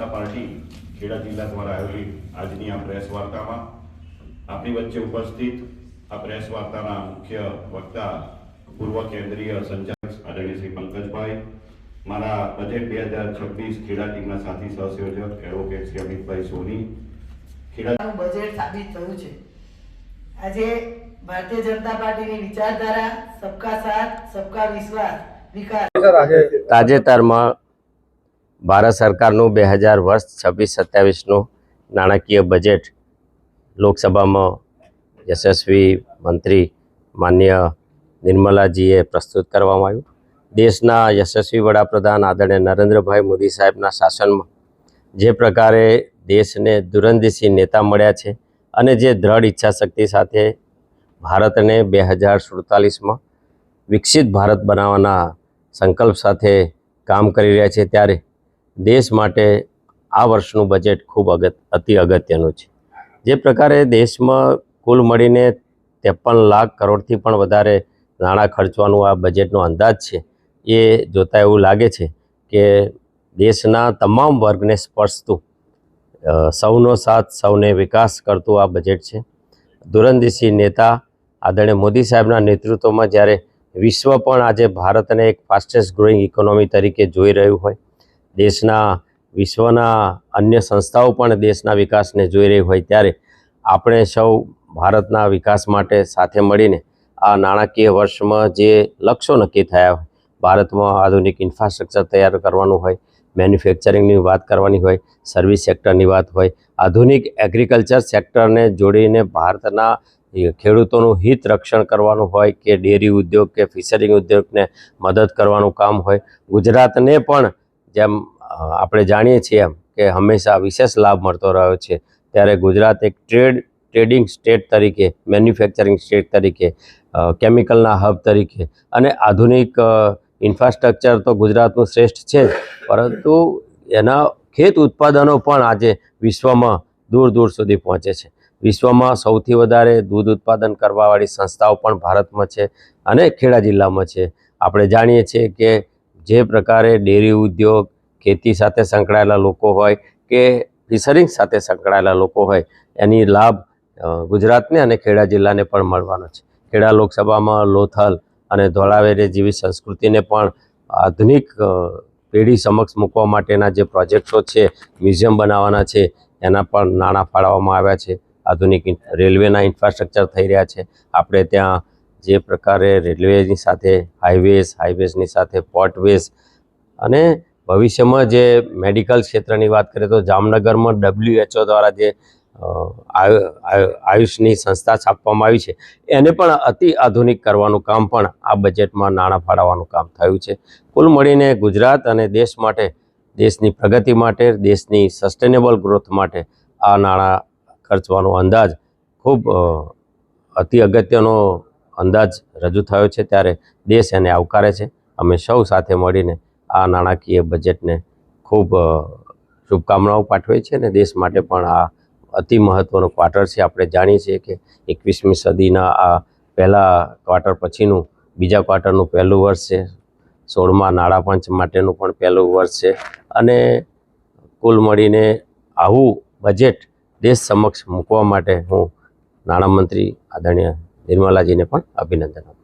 जनता party Kheda जिला द्वारा आयोजित आजनी आ प्रेस वार्ता में अपनी वच्चे उपस्थित आ प्रेस वार्ता मुख्य वक्ता पूर्व केंद्रीय संचालक आदरणीय श्री पंकजभाई, मारा बजेट 2026 खेड़ा टीमना साथी सहसंयोजक एडवोकेट श्री अमितभाई सोनी, खेड़ा बजेट साबित थयुं छे। आजे भारतीय जनता पार्टी की विचारधारा सबका साथ सबका विश्वास विकास ताजेतરમાં भारत सरकारનું 2000 वर्ष 26-27નું નાણાકીય બજેટ લોકસભામાં યશસ્વી મંત્રી માન્ય નિર્મલાજીએ પ્રસ્તુત કરવામાં આવ્યું। દેશના યશસ્વી વડાપ્રધાન આદરણીય નરેન્દ્રભાઈ મોદી સાહેબના શાસનમાં જે પ્રકારે દેશને દૂરંદેશી નેતા મળ્યા છે અને જે દ્રઢ ઈચ્છાશક્તિ સાથે ભારતને 2047માં વિકસિત ભારત બનાવવાના સંકલ્પ સાથે કામ કરી રહ્યા છે, ત્યારે દેશ માટે આ વર્ષનું બજેટ ખૂબ અતિ અગત્યનું છે। જે પ્રકારે દેશમાં કુલ મળીને 53 લાખ કરોડથી પણ વધારે નાણાં ખર્ચવાનું આ બજેટનો અંદાજ છે, એ જોતાં એવું લાગે છે કે દેશના તમામ વર્ગને સ્પર્શતું, સૌનો સાથ સૌને વિકાસ કરતું આ બજેટ છે। દૂરંદેશી નેતા આદરણીય મોદી સાહેબના નેતૃત્વમાં જ્યારે વિશ્વ પણ આજે ભારતને એક ફાસ્ટેસ્ટ ગ્રોઈંગ ઇકોનોમી તરીકે જોઈ રહ્યું હોય, દેશના વિશ્વના અન્ય સંસ્થાઓ પણ દેશના વિકાસને જોઈ રહી હોય, ત્યારે આપણે સૌ ભારતના વિકાસ માટે સાથે મળીને આ નાણાકીય વર્ષમાં જે લક્ષ્યો નક્કી થયા હોય, ભારતમાં આધુનિક ઇન્ફ્રાસ્ટ્રક્ચર તૈયાર કરવાનું હોય, મેન્યુફેક્ચરિંગની વાત કરવાની હોય, સર્વિસ સેક્ટરની વાત હોય, આધુનિક એગ્રીકલ્ચર સેક્ટરને જોડીને ભારતના ખેડૂતોનું હિત રક્ષણ કરવાનું હોય કે ડેરી ઉદ્યોગ કે ફિશરિંગ ઉદ્યોગને મદદ કરવાનું કામ હોય, ગુજરાતને પણ જેમ આપણે જાણીએ છીએ એમ કે હંમેશા વિશેષ લાભ મળતો રહ્યો છે, ત્યારે ગુજરાત એક ટ્રેડિંગ સ્ટેટ તરીકે, મેન્યુફેક્ચરિંગ સ્ટેટ તરીકે, કેમિકલના હબ તરીકે અને આધુનિક ઇન્ફ્રાસ્ટ્રક્ચર તો ગુજરાતનું શ્રેષ્ઠ છે, પરંતુ એના ખેત ઉત્પાદનો પણ આજે વિશ્વમાં દૂર દૂર સુધી પહોંચે છે। વિશ્વમાં સૌથી વધારે દૂધ ઉત્પાદન કરવાવાળી સંસ્થાઓ પણ ભારતમાં છે અને ખેડા જિલ્લામાં છે। આપણે જાણીએ છીએ કે જે પ્રકારે ડેરી ઉદ્યોગ, ખેતી સાથે સંકળાયેલા લોકો હોય કે ફિશરિંગ સાથે સંકળાયેલા લોકો હોય, એની લાભ ગુજરાતને અને ખેડા જિલ્લાને પણ મળવાનો છે। ખેડા લોકસભામાં લોથલ અને ધોળાવેરે જેવી સંસ્કૃતિને પણ આધુનિક પેઢી સમક્ષ મૂકવા માટેના જે પ્રોજેક્ટો છે, મ્યુઝિયમ બનાવવાના છે, એના પણ નાણાં ફાળવવામાં આવ્યા છે। આધુનિક રેલવેના ઇન્ફ્રાસ્ટ્રક્ચર થઈ રહ્યા છે। આપણે ત્યાં જે પ્રકારે રેલવેની સાથે હાઈવેઝની સાથે પોર્ટવેઝ અને ભવિષ્યમાં જે મેડિકલ ક્ષેત્રની વાત કરીએ તો જામનગરમાં WHO દ્વારા જે આયુષની સંસ્થા સ્થાપવામાં આવી છે, એને પણ અતિ આધુનિક કરવાનું કામ પણ આ બજેટમાં નાણાં ફાળવવાનું કામ થયું છે। કુલ મળીને ગુજરાત અને દેશ માટે, દેશની પ્રગતિ માટે, દેશની સસ્ટેનેબલ ગ્રોથ માટે આ નાણાં ખર્ચવાનો અંદાજ ખૂબ અતિ અગત્યનો અંદાજ રજૂ થયો છે, ત્યારે દેશ એને આવકારે છે। અમે સૌ સાથે મળીને આ નાણાકીય બજેટને ખૂબ શુભકામનાઓ પાઠવીએ છીએ અને દેશ માટે પણ આ અતિ મહત્ત્વનો ક્વાર્ટર છે। આપણે જાણીએ છીએ કે 21મી સદીના આ પહેલા ક્વાર્ટર પછીનું બીજા ક્વાર્ટરનું પહેલું વર્ષ છે, 16મા નાણાપંચ માટેનું પણ પહેલું વર્ષ છે અને કુલ મળીને આવું બજેટ દેશ સમક્ષ મૂકવા માટે હું નાણામંત્રી આદરણીય નિર્મલાજીને પણ અભિનંદન આપું છું।